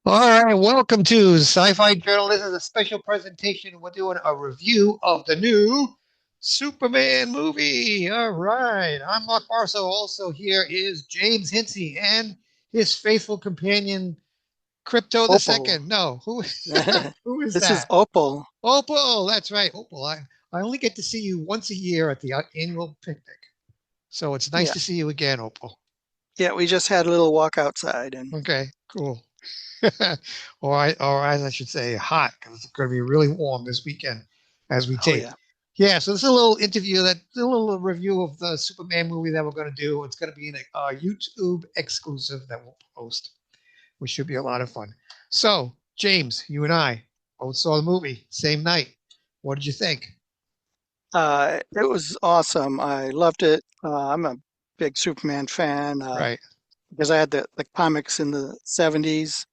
All right, welcome to Sci-Fi Journal. This is a special presentation. We're doing a review of the new Superman movie. All right, I'm Mark Barso. Also here is James Hinsey and his faithful companion Crypto the Opal. Second. No, who who is This is that? Opal. Opal. That's right, Opal. I only get to see you once a year at the annual picnic, so it's nice Yeah. to see you again, Opal. Yeah, we just had a little walk outside and Okay, cool. Or as I should say, hot because it's going to be really warm this weekend as we oh tape. yeah. Yeah, so this is a little interview a little review of the Superman movie that we're going to do. It's going to be a YouTube exclusive that we'll post, which should be a lot of fun. So, James, you and I both saw the movie same night. What did you think? It was awesome. I loved it. I'm a big Superman fan Right. because I had the comics in the 70s.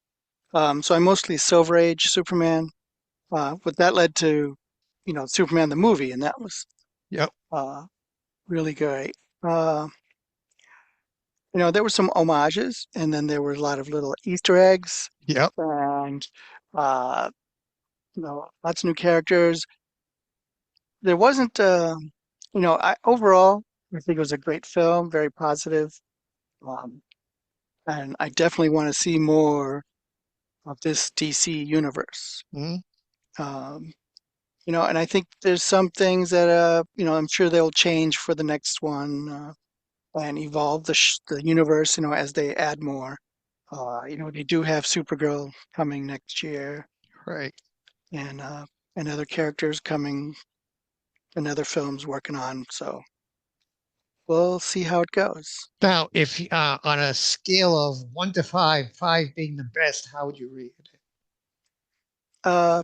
So I'm mostly Silver Age Superman. But that led to, Superman the movie, and that was Yep. uh, really great. Uh, there were some homages, and then there were a lot of little Easter eggs, Yep. and uh, lots of new characters. There wasn't, overall, I think it was a great film, very positive, um, and I definitely want to see more of this DC universe. Mhm. Um, and I think there's some things that, I'm sure they'll change for the next one and evolve the universe, as they add more. They do have Supergirl coming next year, Right. and uh, and other characters coming, and other films working on. So we'll see how it goes. Now, if on a scale of 1 to 5, 5 being the best, how would you rate it? Uh,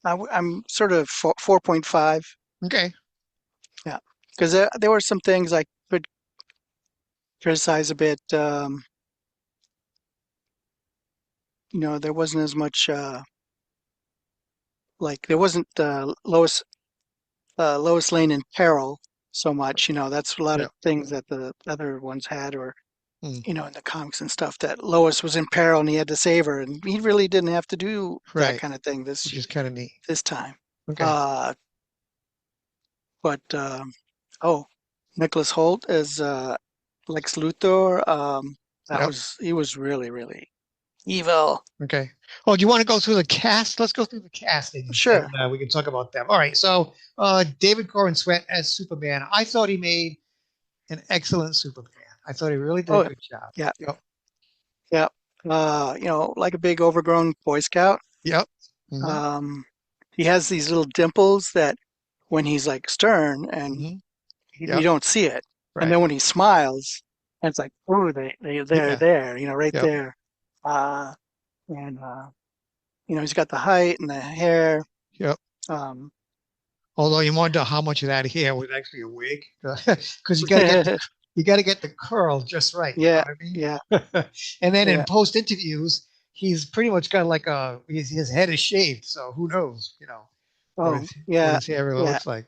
I'm sort of 4.5. Okay. Yeah, because there were some things I could criticize a bit. There wasn't as much like there wasn't Lois Lane in peril so much. That's a lot of Yep. things that the other ones had, or Mm. in the comics and stuff, that Lois was in peril and he had to save her, and he really didn't have to do that Right. kind of thing Which is kind of neat. this time. Okay. Uh, but oh, Nicholas Holt as Lex Luthor. Yep. He was really, really evil. Okay. Oh, do you want to go through the cast? Let's go through the casting and Sure. we can talk about them. All right. So, David Corn Sweat as Superman. I thought he made an excellent Superman. I thought he really did a Oh, good job. yeah, Yep. yeah. Like a big overgrown Boy Scout. Yep. Hmm. Um, he has these little dimples that when he's like stern and Hmm. you Yep. don't see it, and Right. then when he smiles, it's like, oh, they're Yeah. there, right Yep. there. Uh, and he's got the height and the hair. Yep. Um, Although you wonder how much of that hair was actually a wig, because you got to get the curl just right. You know yeah, what I mean? yeah, And then in yeah. post interviews, he's pretty much got like his head is shaved, so who knows, Oh, what yeah, his hair really yeah. looks like.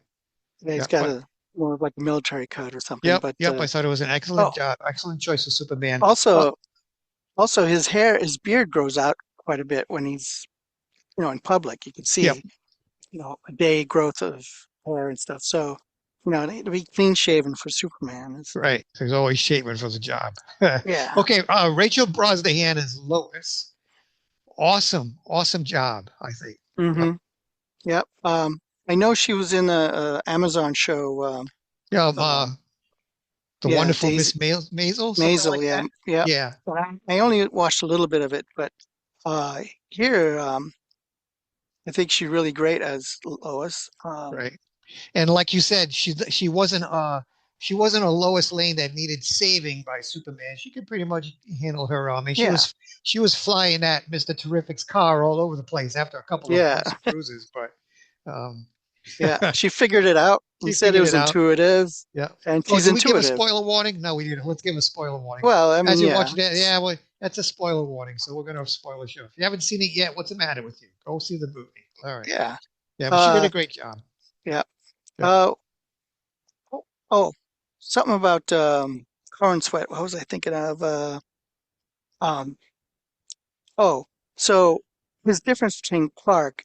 Yeah, he's Yeah, got but a more of like a military cut or something. yep, But yep. I thought it was an oh, excellent choice of Superman. Well, also, also his beard grows out quite a bit when he's in public. You can yep, see a day growth of hair and stuff. So to be clean shaven for Superman is right. So he's always shaving for the job. yeah. Okay, Rachel Brosnahan is Lois. Awesome, awesome job. I think. Yep. Mm-hmm. Yep. I know she was in a Amazon show. Yeah. Uh, The yeah, wonderful Daisy Miss Maisel, something Maisel. like Yeah, that. yeah. Yeah. But I only watched a little bit of it, but here I think she's really great as Lois. Right. And like you said, she wasn't a Lois Lane that needed saving by Superman. She could pretty much handle her own. I mean, Yeah, she was flying that Mr. Terrific's car all over the place after a couple of yeah, bumps and bruises, but um, yeah. She figured it out. He she said it figured was it out. intuitive, Yeah. and Oh, she's did we give a intuitive. spoiler warning? No, we didn't. Let's give a spoiler warning. Well, I As mean, you're yeah, watching that, yeah, well, that's a spoiler warning, so we're gonna spoil the show. If you haven't seen it yet, what's the matter with you? Go see the movie. All right. yeah, Yeah, but she did a uh, great job. yeah. Yep. Uh, oh, oh, something about corn sweat. What was I thinking of? Um, oh, so his difference between Clark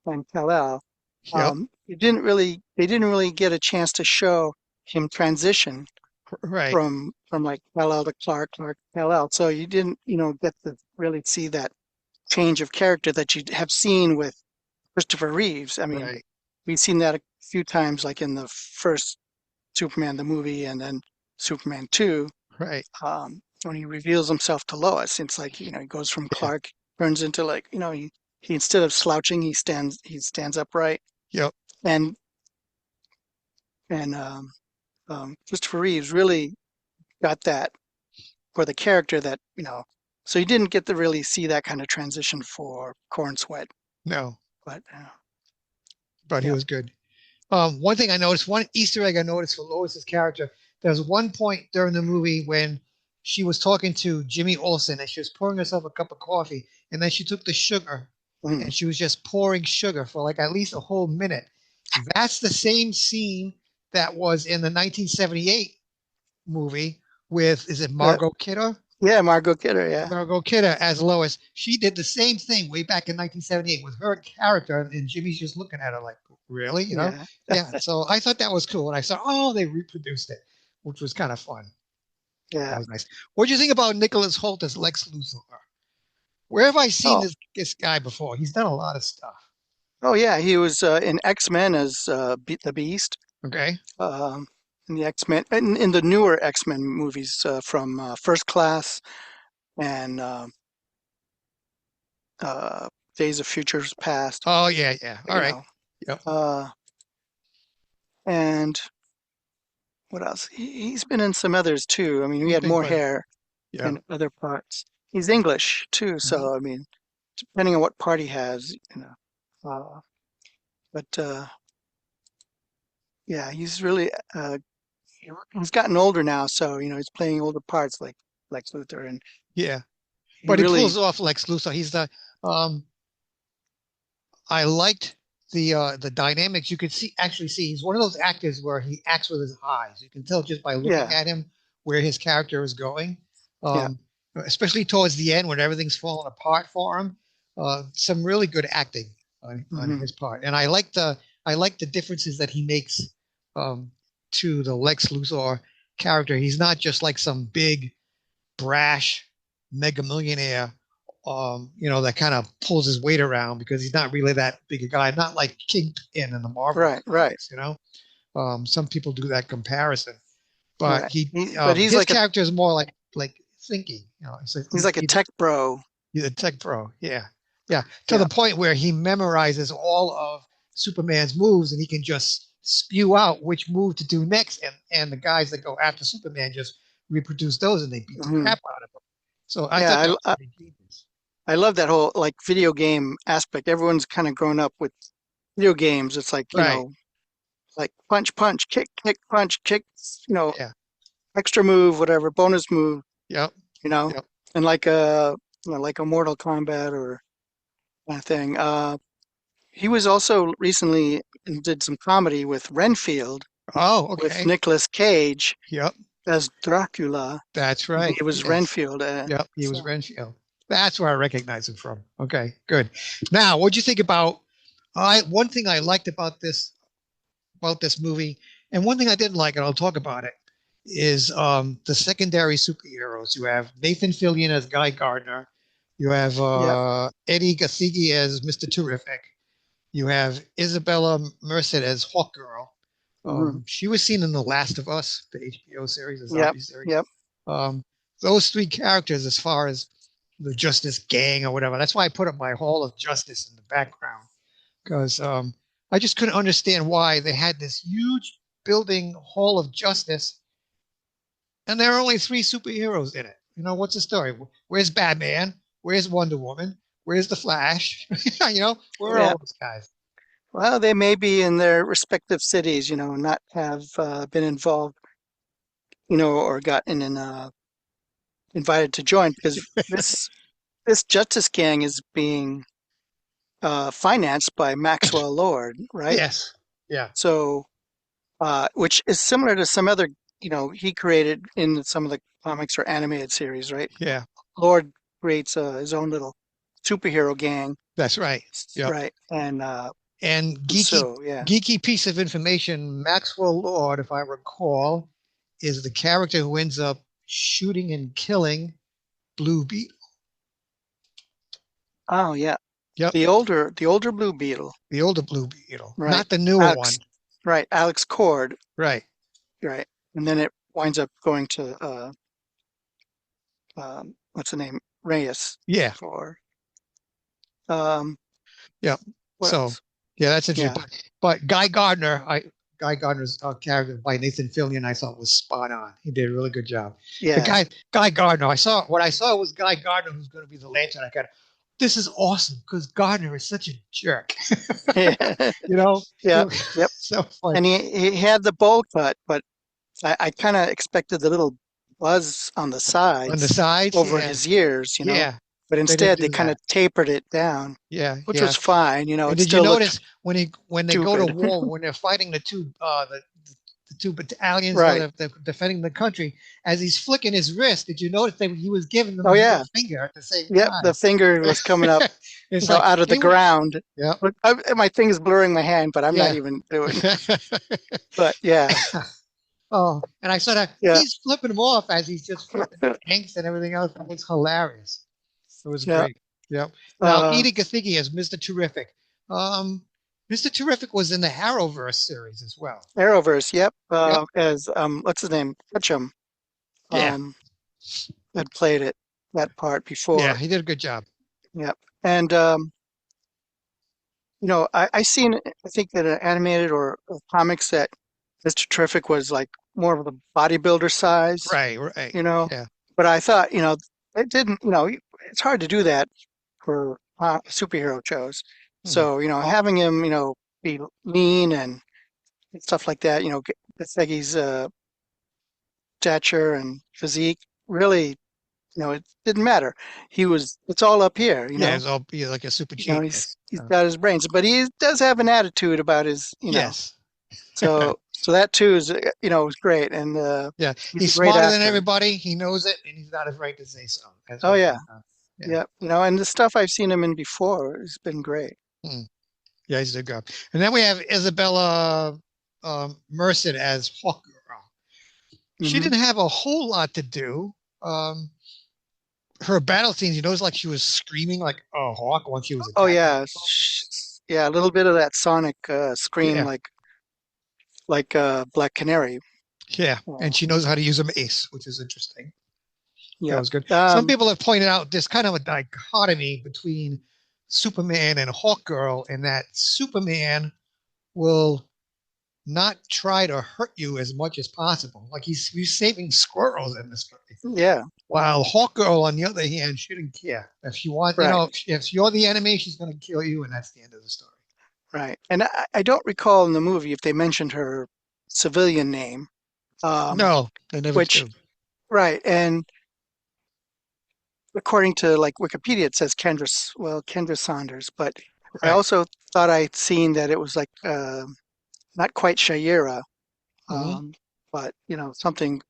and Kal-El, Yep. they didn't really get a chance to show him transition Right. from like Kal-El to Clark, Clark to Kal-El. So you didn't, get to really see that change of character that you have seen with Christopher Reeves. I mean, Right. we've seen that a few times, like in the first Superman the movie, and then Superman 2, Right. when he reveals himself to Lois. It's like, he goes from Yeah. Clark, turns into like, he instead of slouching, he stands upright. Yep. And and Christopher Reeves really got that for the character that, so you didn't get to really see that kind of transition for Corn Sweat, No, but but he yeah. was good. One thing I noticed, one Easter egg I noticed for Lois's character, there was one point during the movie when she was talking to Jimmy Olsen and she was pouring herself a cup of coffee, and then she took the sugar Mhm. and she was just pouring sugar for like at least a whole minute. That's the same scene that was in the 1978 movie with, is it Uh, Margot Kidder? yeah, Margot Kidder, yeah. Margot Kidder as Lois. She did the same thing way back in 1978 with her character, and Jimmy's just looking at her like, really? Yeah. Yeah. So I thought that was cool. And I saw, oh, they reproduced it, which was kind of fun. That Yeah. was nice. What do you think about Nicholas Holt as Lex Luthor? Where have I seen Oh, this guy before? He's done a lot of stuff. oh yeah. He was in X-Men as the Beast. Okay. Um, in the X-Men, in the newer X-Men movies from First Class and uh, Days of Futures Past. Oh, yeah, yeah. All You right. know, Yep. uh, and what else? He's been in some others too. I mean, he He's had been more quite a, hair yeah. in other parts. He's English too, Mhm. so I mean, depending on what part he has, but yeah, he's really he's gotten older now, so he's playing older parts like Lex Luthor, and Yeah. he But he really, pulls off Lex Luthor. Um, I liked the dynamics. You could actually see he's one of those actors where he acts with his eyes. You can tell just by looking yeah, at him where his character is going. yeah, Um, especially towards the end when everything's falling apart for him. Some really good acting on hmm his part, and I like the differences that he makes um, to the Lex Luthor character. He's not just like some big brash mega millionaire, that kind of pulls his weight around because he's not really that big a guy. Not like Kingpin in the Marvel right, right, comics. Some people do that comparison, but right. he, But he's his like a character is more like thinking. he's like a tech bro. He's a tech pro. Yeah, yeah, to Yeah. the point where he memorizes all of Superman's moves and he can just spew out which move to do next, and the guys that go after Superman just reproduce those and they beat the hmm crap out of him. So I thought that Yeah, was pretty genius. I love that whole like video game aspect. Everyone's kind of grown up with video games. It's like, Right. like punch, punch, kick, kick, punch, kick, Yeah. extra move, whatever, bonus move, Yep. you know, Yep. and like a Mortal Kombat or kind of thing. He was also recently and did some comedy with Renfield Oh, with okay. Nicolas Cage Yep. as Dracula. That's He right. was Yes. Renfield. Yep. He was So Renfield. That's where I recognize him from. Okay. Good. Now, what'd you think about? I One thing I liked about this movie, and one thing I didn't like, and I'll talk about it, is the secondary superheroes. You have Nathan Fillion as Guy Gardner. You have yeah. Eddie Gathegi as Mr. Terrific. You have Isabella Merced as Hawkgirl. hmm She was seen in The Last of Us, the HBO series, the Yep. zombie series. Yep. Um, those three characters, as far as the Justice Gang or whatever, that's why I put up my Hall of Justice in the background because I just couldn't understand why they had this huge building Hall of Justice and there are only three superheroes in it. What's the story? Where's Batman? Where's Wonder Woman? Where's the Flash? Where are Yeah. all those guys? Well, they may be in their respective cities, not have been involved, or gotten invited to join because this Justice Gang is being financed by Maxwell Lord, right? Yes. Yeah. So, which is similar to some other, he created in some of the comics or animated series, right? Yeah. Lord creates his own little superhero gang, That's right. Yep. right? And And geeky so yeah. geeky piece of information, Maxwell Lord, if I recall, is the character who ends up shooting and killing Blue Beetle. Oh yeah. Yep. The older Blue Beetle, The older Blue Beetle, right? not the newer Alex, one. right? Alex Cord, Right. right? And then it winds up going to what's the name? Reyes Yeah. for um, Yep. what So else? yeah, that's interesting. Yeah, But Guy Gardner's character by Nathan Fillion, I thought was spot on. He did a really good job. The yeah, Guy Gardner, I saw was Guy Gardner who's going to be the Lantern. I got this is awesome because Gardner is such a jerk. yeah, You know, it yep, was yep. so funny And he had the bowl cut, but I kind of expected the little buzz on the on the sides sides. over Yeah, his years, yeah, but they didn't instead they do kind of that. tapered it down, Yeah, which yeah. was fine. And It did you still looked notice when they go to stupid. war when they're fighting the two battalions, Right. they're defending the country, as he's flicking his wrist, did you notice that he was giving them Oh the middle yeah. finger at the same Yep. The time? finger was coming up, It's like out of the hey, what? ground. Yeah, But my thing is blurring my hand, but I'm not yeah. even doing. But yeah, Oh, and I saw that yeah, he's flipping them off as he's just flipping inks and everything else. It was hilarious. It was yeah. great. Yep. Now, Uh, Edie Gathegi as Mr. Terrific. Um, Mr. Terrific was in the Arrowverse series as well. Arrowverse. Yep. Yep. As what's his name? Ketchum. Yeah. Um, had played it that part Yeah. before. He did a good job. Yep. And I seen, I think that animated or comics that Mr. Terrific was like more of the bodybuilder size, Right. Right. you know, Yeah. but I thought, it didn't, it's hard to do that for superhero shows. Hmm. So, having him, be lean and stuff like that, Gasegi's stature and physique really, it didn't matter. It's all up here, Yeah. He's like a super he's genius. he's got his brains, but he does have an attitude about his. Yes. So that too is was great, and Yeah. he's a He's great smarter than actor. everybody. He knows it, and he's not afraid to say so. That's Oh what. yeah, Yeah. yeah, and the stuff I've seen him in before has been great. Hmm. Yeah. He's a good guy. And then we have Isabella Merced as Hawkgirl. She Hmm. didn't have a whole lot to do. Um, her battle scenes, you notice like she was screaming like a hawk when she was Oh attacking yeah, people. yeah, a little bit of that sonic scream, Yeah, like Black Canary. yeah, Uh, and she knows how to use a mace, which is interesting. That yeah. was good. Some Um, people have pointed out there's kind of a dichotomy between Superman and Hawkgirl, in that Superman will not try to hurt you as much as possible. Like he's saving squirrels in this story. yeah, While Hawkgirl, on the other hand, shouldn't care. If she wants, right, if you're the enemy, she's going to kill you, and that's the end of the story. right. And I don't recall in the movie if they mentioned her civilian name, um, No, they never which do. right, and according to like Wikipedia, it says Kendra Saunders, but I Right. also thought I'd seen that it was like not quite Shaira, Hmm. um, but something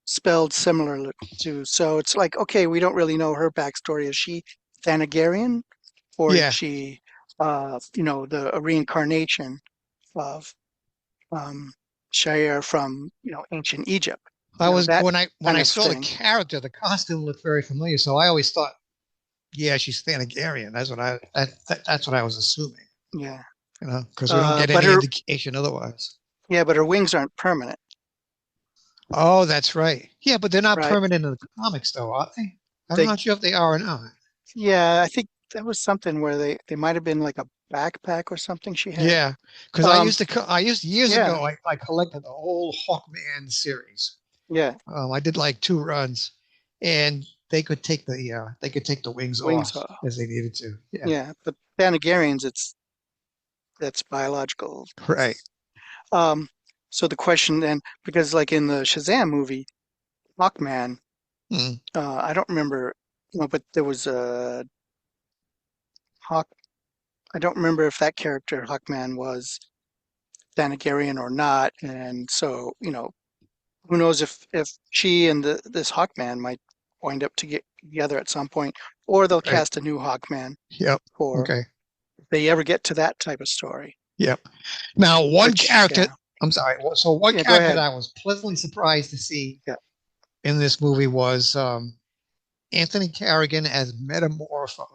spelled similar to. So it's like, okay, we don't really know her backstory. Is she Thanagarian, or is Yeah, she, a reincarnation of Shair from ancient Egypt? I was That when kind I of saw the thing. character, the costume looked very familiar, so I always thought, yeah, she's Thanagarian. That's what I was assuming. Yeah. Because we don't get But any her indication otherwise. Yeah, but her wings aren't permanent, Oh, that's right. Yeah, but they're not right? permanent in the comics, though, are they? I'm They, not sure if they are or not. yeah, I think that was something where they might have been like a backpack or something she had. Yeah, because Um, I used years yeah, ago. I collected the whole Hawkman series. yeah, I did like two runs, and they could take the wings wings off off. as they needed to. Yeah, Yeah, but Thanagarians, that's biological. right. Um, so the question then, because like in the Shazam movie, Hawkman, Mm. I don't remember, but there was a Hawk. I don't remember if that character Hawkman was Thanagarian or not, and so who knows if she and this Hawkman might. wind up to get together at some point, or they'll Right. cast a new Hawkman Yep. for Okay. if they ever get to that type of story. Yep. Now, one Which, character. yeah, I'm sorry. So one yeah, go character that ahead. I was pleasantly surprised to see Yeah. in this movie was Anthony Carrigan as Metamorpho.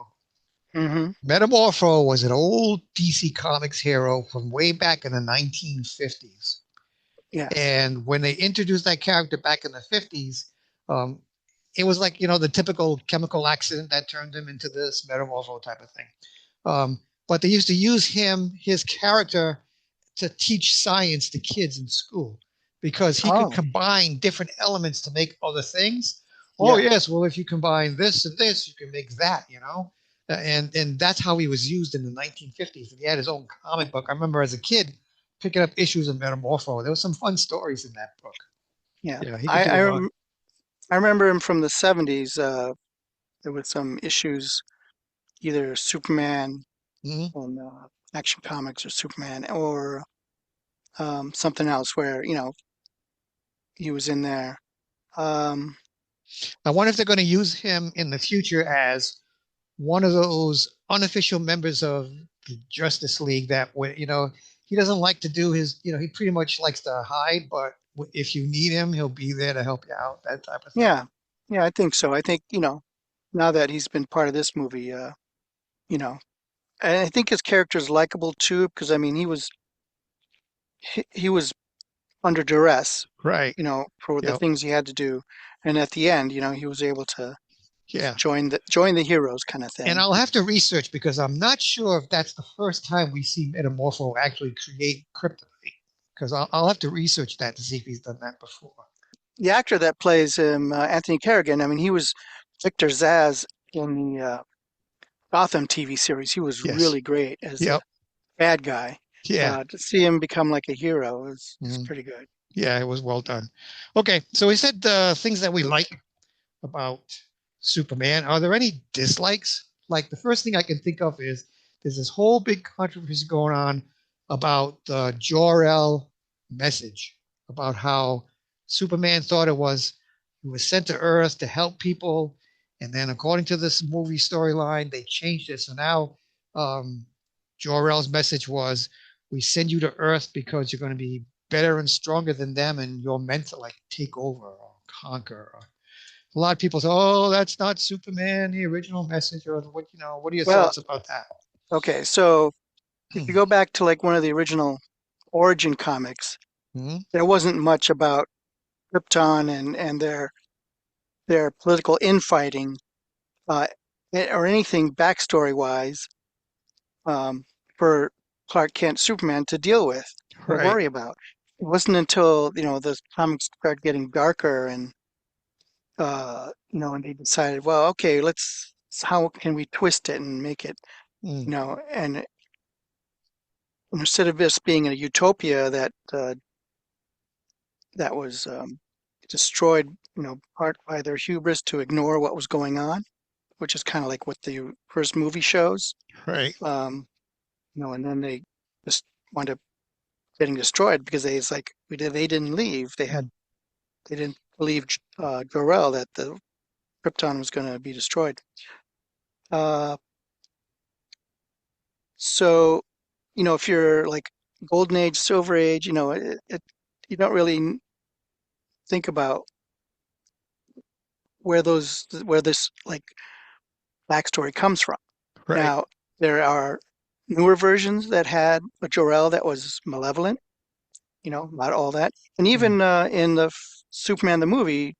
Hmm. Metamorpho was an old DC Comics hero from way back in the 1950s. Yes. And when they introduced that character back in the 50s, um, it was like, the typical chemical accident that turned him into this metamorpho type of thing. But they used to use his character, to teach science to kids in school because he could Oh, combine different elements to make other things. Oh, yeah, yes. Well, if you combine this and this, you can make that. And that's how he was used in the 1950s. And he had his own comic book. I remember as a kid picking up issues of Metamorpho. There was some fun stories in that book. yeah. Yeah, he could I do I, a lot. rem I remember him from the 70s. There was some issues, either Superman Mhm. on Action Comics or Superman, or something else where he was in there. Um, I wonder if they're going to use him in the future as one of those unofficial members of the Justice League that, he doesn't like to do he pretty much likes to hide, but if you need him, he'll be there to help you out, that type of thing. yeah, yeah, I think so. I think now that he's been part of this movie, you know, and I think his character is likable too, because I mean he was under duress, Right. for the Yep. things he had to do, and at the end, he was able to Yeah. join the heroes kind of And thing. I'll have to research because I'm not sure if that's the first time we see Metamorpho actually create kryptonite. Because I'll have to research that to see if he's done that before. The actor that plays him, Anthony Carrigan, I mean, he was Victor Zsasz in the Gotham TV series. He was Yes. really great as the Yep. bad guy. Yeah. To see him become like a hero is Mhm. pretty good. Yeah, it was well done. Okay, so we said things that we like about Superman. Are there any dislikes? Like the first thing I can think of is there's this whole big controversy going on about the Jor-El message, about how Superman thought he was sent to Earth to help people, and then according to this movie storyline, they changed it. So now um, Jor-El's message was, "We send you to Earth because you're going to be better and stronger than them, and you're meant to like take over or conquer." A lot of people say, "Oh, that's not Superman, the original message," or what are your Well, thoughts about that? okay, so if Hmm. you go back to like one of the original Origin comics, Hmm. there wasn't much about Krypton and their political infighting, uh, or anything backstory wise, um, for Clark Kent Superman to deal with or Right. worry about. It wasn't until the comics started getting darker and they decided, well, okay, how can we twist it and make it, Mm. and instead of this being a utopia that was destroyed, part by their hubris to ignore what was going on, which is kind of like what the first movie shows. Right. And then they just wound up getting destroyed because it's like they didn't leave. Mm. They didn't believe Jor-El that the Krypton was going to be destroyed. Uh, so if you're like Golden Age, Silver Age, you don't really think about where this like backstory comes from. Right. Now, there are newer versions that had a Jor-El that was malevolent, not all that. And Mm. even in the Superman the movie,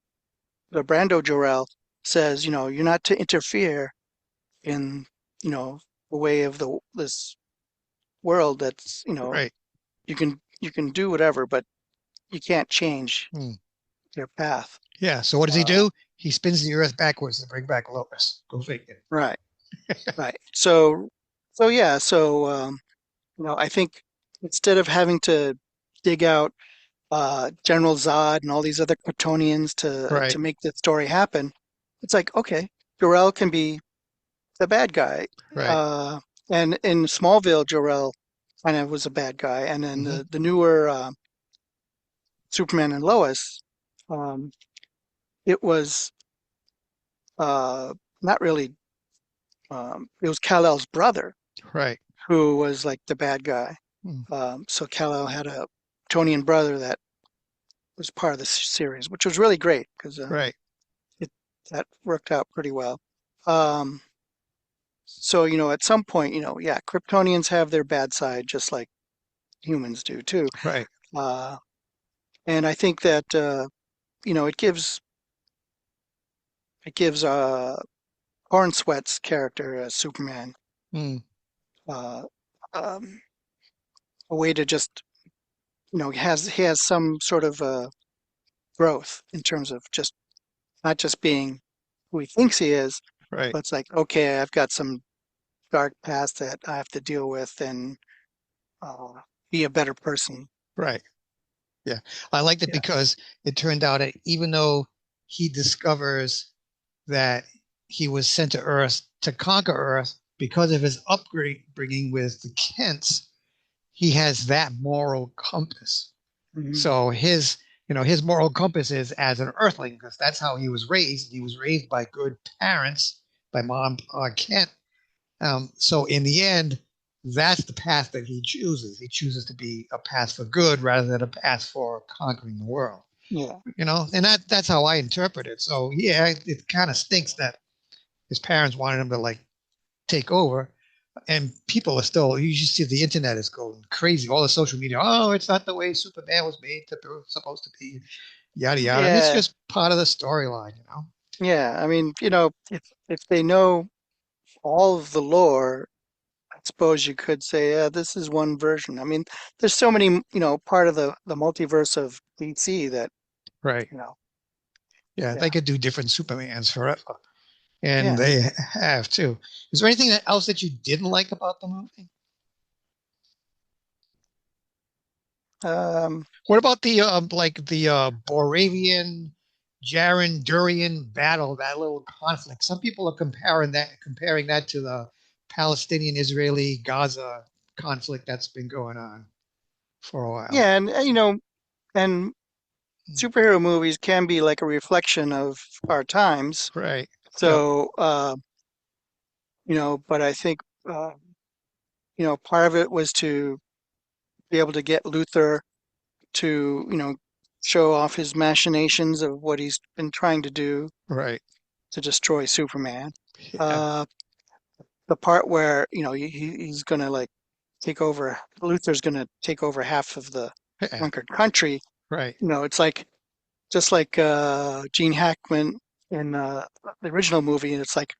the Brando Jor-El says, you're not to interfere in, the way of this world that's, Right. you can do whatever, but you can't change Mm. their path. Yeah. So what does he Uh, do? He spins the Earth backwards to bring back Lois. Go figure. right, right. So yeah, I think instead of having to dig out General Zod and all these other Kryptonians to Right. make the story happen, it's like, okay, Jor-El can be the bad guy. Right. Uh, and in Smallville, Jor-El kind of was a bad guy, and then Hmm. the newer Superman and Lois, um, it was. uh, not really. It was Kal-El's brother Right. who was like the bad guy. Mm, So Kal-El had a Tonian brother that was part of the series, which was really great because right. it that worked out pretty well. Um, so at some point, yeah, Kryptonians have their bad side just like humans do too. Right. Uh, and I think that it gives Hornswett's character as Superman Mm, uh, um, a way to just he has some sort of growth in terms of just not just being who he thinks he is, right. but it's like, okay, I've got some dark past that I have to deal with and uh, be a better person. Right. Yeah. I liked it Yeah. because it turned out that even though he discovers that he was sent to Earth to conquer Earth because of his upbringing with the Kents, he has that moral compass. Hmm. So his moral compass is as an Earthling because that's how he was raised. He was raised by good parents, by mom Kent. So in the end, that's the path that he chooses. He chooses to be a path for good rather than a path for conquering the world. Yeah. And that's how I interpret it. So yeah, it kind of stinks that his parents wanted him to like take over, and people are still. You just see the internet is going crazy. All the social media. Oh, it's not the way Superman was made to be supposed to be. Yada yada. And it's Yeah. just part of the storyline. Yeah. I mean, if they know all of the lore, I suppose you could say, yeah, this is one version. I mean, there's so many, part of the multiverse of DC that, Right. you know, Yeah, yeah. they could do different Supermans forever, and Yeah. they have too. Is there anything else that you didn't like about the movie? Um, What about the Boravian Jaren Durian battle, that little conflict? Some people are comparing that to the Palestinian Israeli Gaza conflict that's been going on for a while. yeah. And superhero movies can be like a reflection of our times. Right. Yep. So, but I think, part of it was to be able to get Luthor to, show off his machinations of what he's been trying to do Right. to destroy Superman. Yeah. Uh, the part where, he's going to like Luthor's going to take over half of the Yeah. conquered country. Right. It's like, just like Gene Hackman in the original movie, and it's like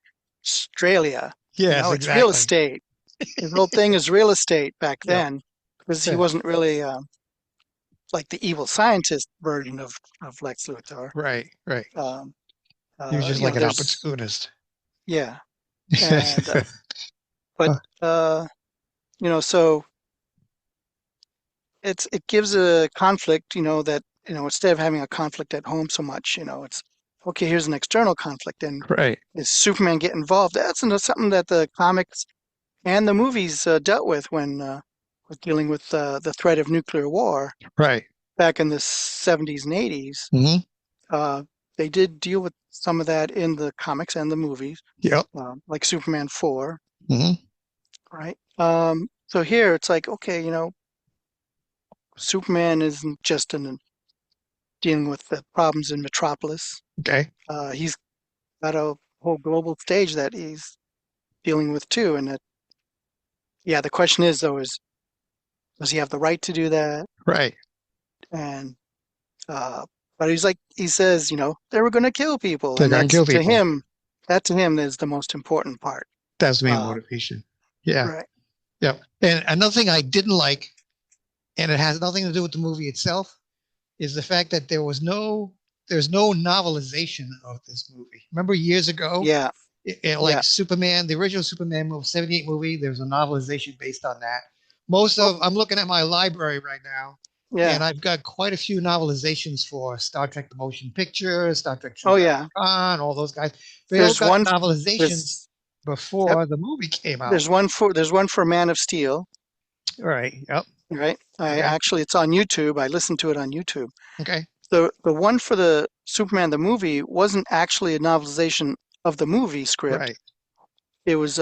Australia. Yes, It's real exactly. estate. His whole thing is real estate back Yep. then, because he Yeah. wasn't really like the evil scientist version of Lex Luthor. Right. Right. Um, He was just like an there's opportunist. yeah, and but uh, so it gives a conflict. That instead of having a conflict at home so much, it's okay. Here's an external conflict, and Right. is Superman get involved? That's something that the comics and the movies dealt with when was dealing with the threat of nuclear war Right. back in the 70s and 80s. Hmm. Uh, they did deal with some of that in the comics and the movies, Yep. like Superman 4, Hmm. right? So here it's like, okay, Superman isn't just dealing with the problems in Metropolis. Okay. He's got a whole global stage that he's dealing with too. And yeah, the question is though, does he have the right to do that? Right. And uh, but he says, they were going to kill people, They're and gonna that's kill to people. him. That to him is the most important part. That's the main Uh, motivation. Yeah. right? Yep. And another thing I didn't like, and it has nothing to do with the movie itself, is the fact that there's no novelization of this movie. Remember years ago, Yeah, yeah. like Superman, the original Superman movie, 78 movie, there's a novelization based on that. Oh, I'm looking at my library right now, and yeah. I've got quite a few novelizations for Star Trek the Motion Picture, Star Trek True Oh, yeah. Khan, all those guys. They all There's got one. novelizations There's Yep. before the movie came out. There's one for Man of Steel, All right. Yep. right? I Okay. actually it's on YouTube. I listened to it on YouTube. Okay. The one for the Superman the movie wasn't actually a novelization of the movie script, Right. it was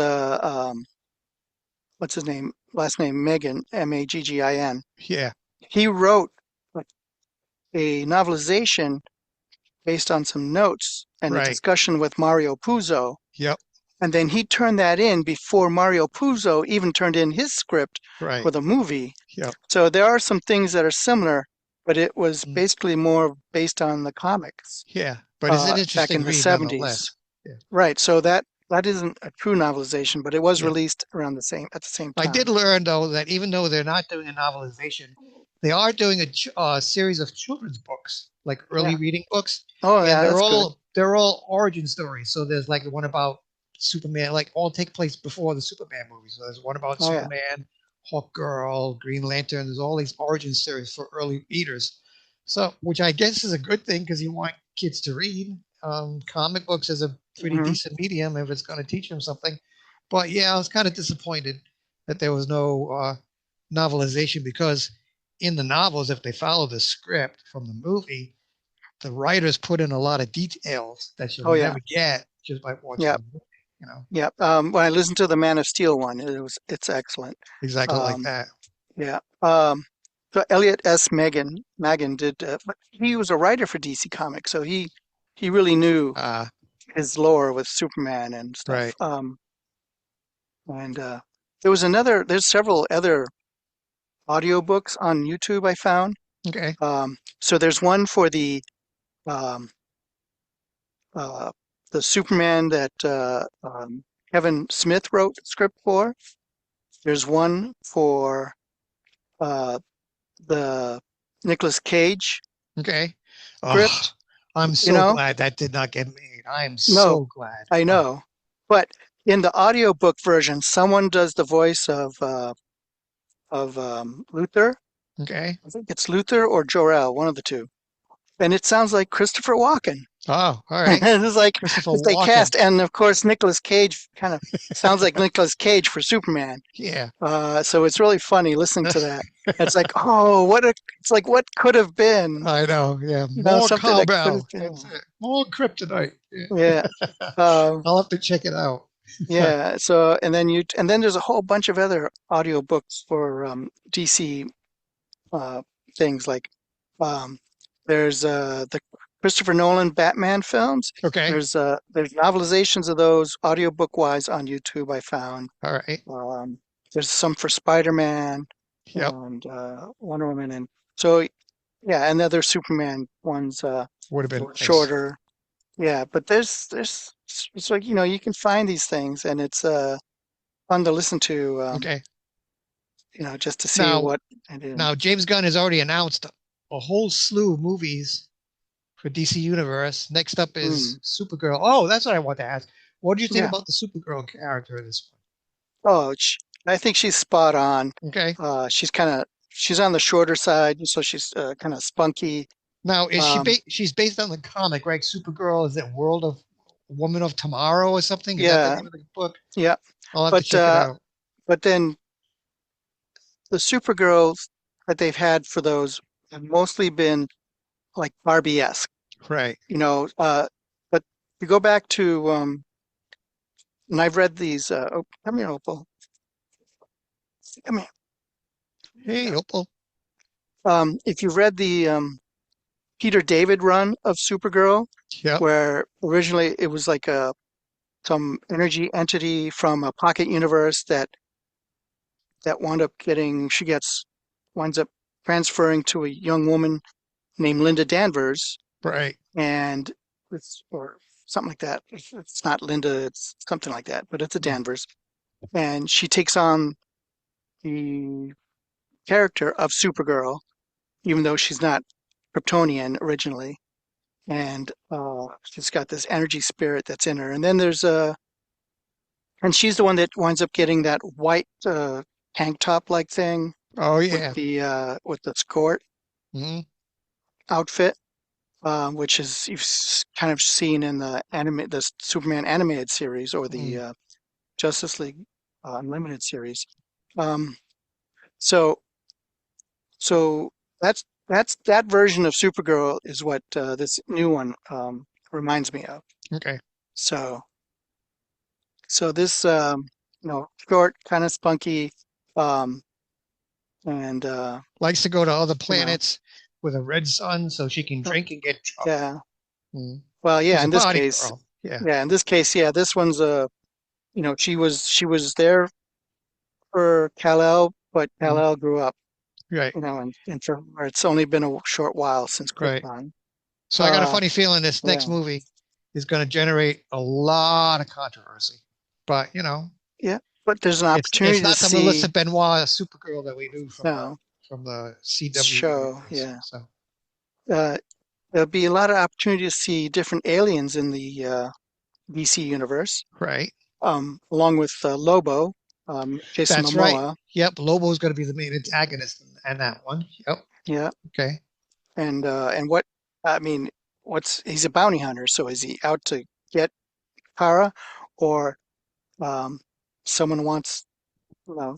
what's his name? Last name Megan, Maggin. Yeah. He wrote like, a novelization based on some notes and a Right. discussion with Mario Puzo. Yep. And then he turned that in before Mario Puzo even turned in his script Right. for the movie. Yep. So there are some things that are similar, but it was Mm. basically more based on the comics Yeah. But it's an back interesting in the read 70s. nonetheless. Yeah. Right. So that isn't a true novelization, but it was Yeah. released around the same at the same I did time. learn though that even though they're not doing a novelization, they are doing a series of children's books, like early Yeah. reading books, Oh, and yeah, they're that's good. all they're all origin stories. So there's like the one about Superman, like all take place before the Superman movie. So there's one about Oh, yeah. Superman, Hawk Girl, Green Lantern. There's all these origin stories for early readers. So, which I guess is a good thing because you want kids to read. Comic books is a pretty Hmm. decent medium if it's going to teach them something. But yeah, I was kind of disappointed that there was no novelization because in the novels, if they follow the script from the movie, the writers put in a lot of details that you'll Oh, yeah. never get just by watching Yeah. the movie. You know, Yeah. When I listened to the Man of Steel one, it's excellent. exactly like Um, that. yeah. So Elliot S. Maggin did. But he was a writer for DC Comics, so he really knew Uh, his lore with Superman and stuff. right. And there's several other audiobooks on YouTube I found. Okay. So there's one for um, uh, the Superman that Kevin Smith wrote script for. There's one for uh, the Nicolas Cage Okay. Oh, script. I'm You so know, glad that did not get made. I am no, so glad. I Oh, know, but in the audiobook version, someone does the voice of Luther. okay. I think it's Luther or Jor-El, one of the two, and it sounds like Christopher Walken. Oh, all right. And it's like Christopher if they Walken. cast, and of course Nicolas Cage kind of sounds like Nicolas Cage for Superman. Yeah. So it's really funny listening to that. It's like, oh, it's like what could have been, I know. Yeah. you know, More something that could have cowbell. That's been. it. More kryptonite. Yeah. Yeah. Um, I'll have to check it out. yeah. So, and then there's a whole bunch of other audiobooks for DC uh, things like um, there's the Christopher Nolan Batman films. Okay. There's novelizations of those audiobook wise on YouTube I found. All right. Um, there's some for Spider-Man Yep. and Wonder Woman, and so yeah, and other Superman ones Would have been were nice. shorter. Yeah, but there's it's like you can find these things, and it's fun to listen to, Okay. just to see Now, what it is. now James Gunn has already announced a whole slew of movies for DC Universe. Next up is Mm, Supergirl. Oh, that's what I want to ask. What do you think yeah. about the Supergirl character in this Oh, I think she's spot on. one? Okay. She's on the shorter side, so she's kind of spunky. Now, is Um, she's based on the comic, right? Supergirl, is it World of Woman of Tomorrow or something? Is that the yeah, name of the book? yeah. I'll have to But check it uh, out. but then the Supergirls that they've had for those have mostly been like Barbie-esque, Right. you know. But you go back to and I've read these. Oh, come here, Opal. Come here. Hey, Opal. If you've read the Peter David run of Supergirl, Yep. where originally it was like some energy entity from a pocket universe that wound up getting she gets winds up transferring to a young woman named Linda Danvers, Right. and it's or something like that. It's not Linda, it's something like that, but it's a Mm. Danvers, and she takes on the character of Supergirl, even though she's not Kryptonian originally, and she's got this energy spirit that's in her. And then and she's the one that winds up getting that white tank top like thing Oh, yeah. with the skirt Hmm. outfit, which is kind of seen in the Superman animated series or the Mm. Justice League Unlimited series. Um, so so that version of Supergirl is what this new one reminds me of. Okay. So. So this, short, kind of spunky, um, and Likes to go to other you know, planets with a red sun so she can uh, drink and get drunk. yeah. Mm. Well, yeah. She's a In this party case, girl. Yeah, yeah. In this case, yeah. This one's she was there for Kal-El, but mm. Kal-El grew up, Right, and for her, it's only been a short while since right. Krypton. So I got a Uh, funny feeling this next yeah, movie is going to generate a lot of controversy. But yeah. But there's an it's opportunity to not the Melissa see Benoit Supergirl that we knew no from the CW show. universe. Yeah, So uh, there'll be a lot of opportunity to see different aliens in the DC universe, right, along with Lobo, Jason that's right. Momoa. Yep, Lobo's going to be the main antagonist in that one. Yep. Yeah, Okay. and what I mean, what's he's a bounty hunter, so is he out to get Kara, or um, someone wants you know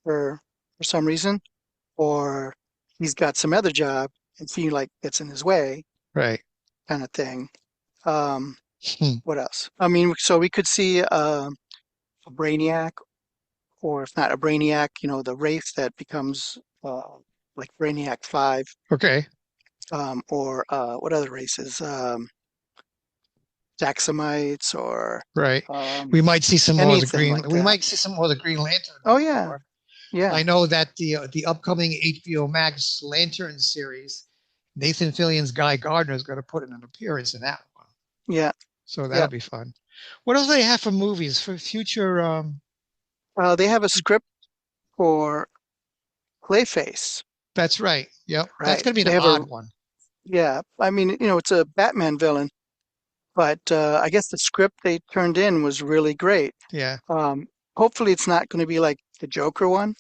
for some reason, or he's got some other job and feel like gets in his way, Right. kind of thing. Um, Hmm. what else? I mean, so we could see a Brainiac, or if not a Brainiac, the wraith that becomes like Brainiac 5, Okay. or what other races? Daxamites, or Right. um, We might see some more of the anything Green. like We that. might see some more of the Green Lantern Oh, in yeah. Thor. Yeah. I know that the upcoming HBO Max Lantern series, Nathan Fillion's Guy Gardner is going to put in an appearance in that one. Yeah. So Yeah. that'll be fun. What else do they have for movies for future? They have a script for Clayface, That's right. Yep. That's right? going to be They an have a, odd one. yeah. I mean, it's a Batman villain, but I guess the script they turned in was really great. Yeah. Um, hopefully, it's not going to be like the Joker one,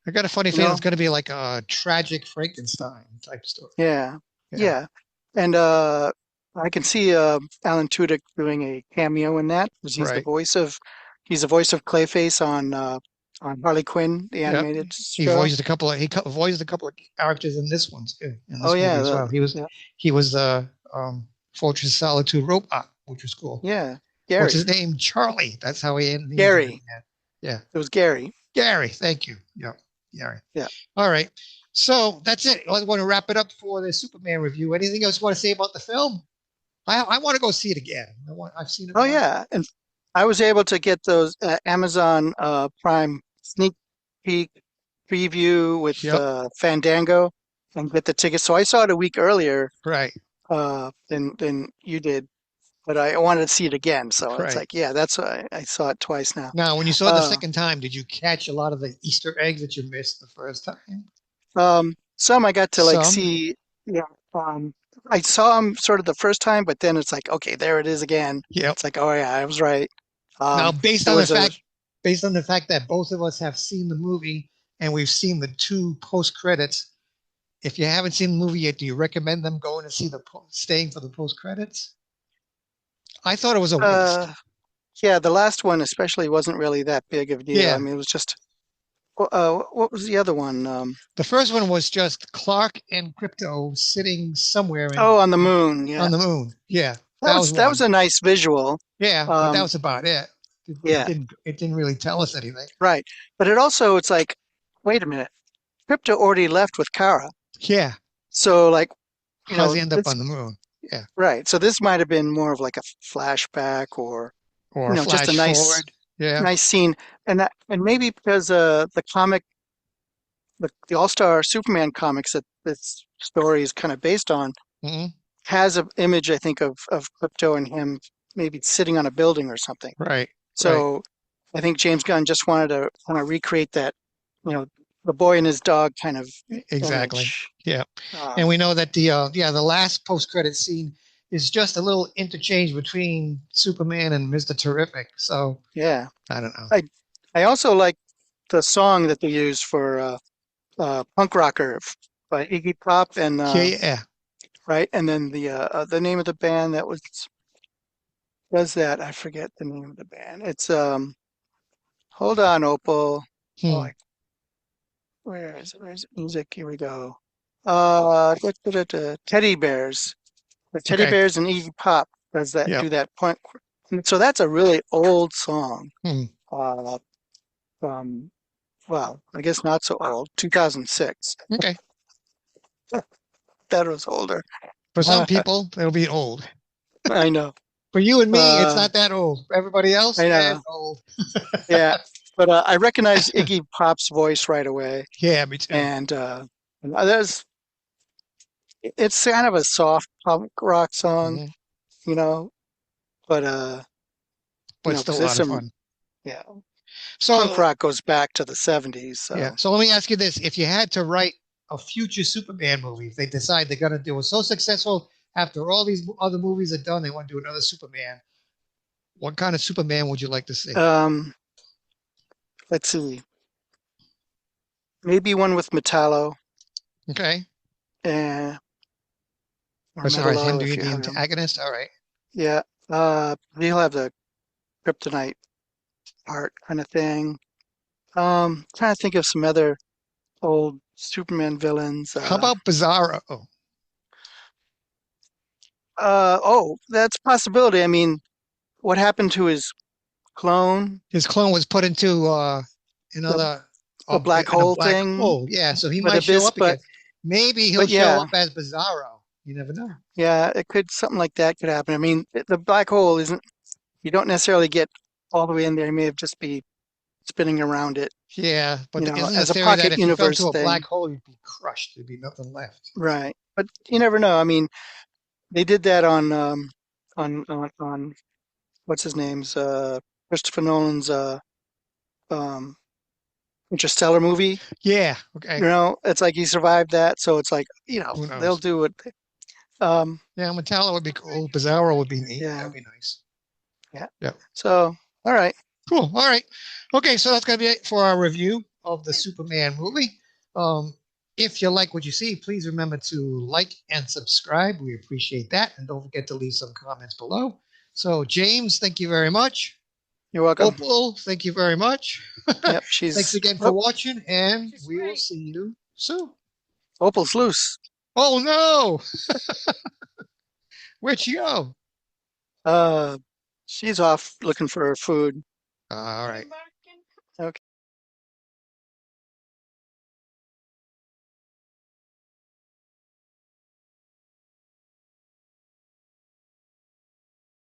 I got a funny you feeling it's know? going to be like a tragic Frankenstein type story. Yeah. Yeah. Yeah. And I can see Alan Tudyk doing a cameo in that because Right. he's the voice of Clayface on Harley Quinn, the Yep. animated He show. voiced a couple of voiced a couple of characters in this one too, in Oh this movie yeah, as well. yeah, He was the Fortress Solitude robot, which was cool. yeah. What's his Gary, name? Charlie. That's how he named him in Gary. the end. Yeah. It was Gary. Gary. Thank you. Yep. Gary. Yeah. All right. So that's it. I want to wrap it up for the Superman review. Anything else you want to say about the film? I want to go see it again. I've seen it Oh once. yeah, and I was able to get those Amazon Prime sneak peek preview with Yep. Fandango and get the tickets. So I saw it a week earlier Right. than you did, but I wanted to see it again. So it's Right. like, yeah, that's why I saw it twice now. Now, when you saw it the Uh, second time, did you catch a lot of the Easter eggs that you missed the first time? some I got to like Some. see. Yeah, I saw them sort of the first time, but then it's like, okay, there it is again. Yep. It's like, oh yeah, I was right. Now, There was a based on the fact that both of us have seen the movie and we've seen the two post credits, if you haven't seen the movie yet, do you recommend them going to see staying for the post credits? I thought it was a waste. uh, Yeah, the last one especially wasn't really that big of a deal. I Yeah, mean, it was just, what was the other one? the first one was just Clark and Crypto sitting somewhere Oh, on the moon. on Yeah, the moon. Yeah, that was that was one. a nice visual. Yeah, but that Um, was about it. yeah, It didn't really tell us anything. right. But it's like, wait a minute, Crypto already left with Kara. Yeah, So like, how's he end up this on the moon? Yeah, right. So this might have been more of like a flashback, or or just a flash forward. Yeah. nice scene, and maybe because the comic, the All-Star Superman comics that this story is kind of based on Hmm. has an image, I think, of Crypto and him maybe sitting on a building or something. Right. Right. So I think James Gunn just wanted to kind of recreate that, you know, the boy and his dog kind of Exactly. image. Yeah. And Um, we know that the last post credit scene is just a little interchange between Superman and Mr. Terrific. So yeah. I don't know. I I also like the song that they use for Punk Rocker by Iggy Pop, and Yeah, yeah. right, and then the name of the band that was does that. I forget the name of the band. It's hold on, Opal. Oh, Hmm. where is it? Where's music? Here we go. Teddy Bears. The Teddy Okay. Bears and Iggy Pop do Yep. that So that's a really old song. Hmm. Uh, from well, I guess not so old, 2006. Okay. That was older. For some Uh, people, it'll be old. I know. For you and me, it's Uh, not that old. For everybody else, I yeah, it's know. old. Yeah, but I recognize Iggy Pop's voice right away, Yeah, me too. and there's it's kind of a soft punk rock song, Hmm. you know, but But because still a there's lot of some, fun. yeah, punk So, rock goes back to the 70s, yeah. so So let me ask you this: if you had to write a future Superman movie, if they decide they're gonna do it so successful after all these other movies are done, they want to do another Superman. What kind of Superman would you like to see? um, let's see, maybe one with Metallo, Okay. and or As far as him Metallo if being you the have him. antagonist, all right. Yeah, he'll have the kryptonite part kind of thing. Trying to think of some other old Superman villains. How about Bizarro? Oh, Oh, that's a possibility. I mean, what happened to his clone? his clone was put into The another the black in a hole black thing hole. Yeah, so he with might show Abyss, up again. Maybe he'll but show yeah, up as Bizarro. You never know. yeah, it could something like that could happen. I mean, the black hole isn't. You don't necessarily get all the way in there. You may have just be spinning around it, Yeah, but isn't the as a theory that pocket if you fell universe into a black thing, hole, you'd be crushed? There'd be nothing left. right? But you never know. I mean, they did that on on what's his name's Christopher Nolan's um Interstellar movie. Yeah. Okay. It's like he survived that, so it's like, Who they'll knows? do it. Um, Yeah, Metallo would be cool. Bizarro would be neat. That yeah, would be nice. yeah. Yeah. So, all right. Cool. All right. Okay, so that's gonna be it for our review of the Superman movie. Um, if you like what you see, please remember to like and subscribe. We appreciate that, and don't forget to leave some comments below. So, James, thank you very much. You're welcome. Opal, thank you very much. Yep, Thanks she's again for oh, watching, and we will see you soon. Opal's loose. Oh no, where'd she go? Uh, she's off looking for her food. All right.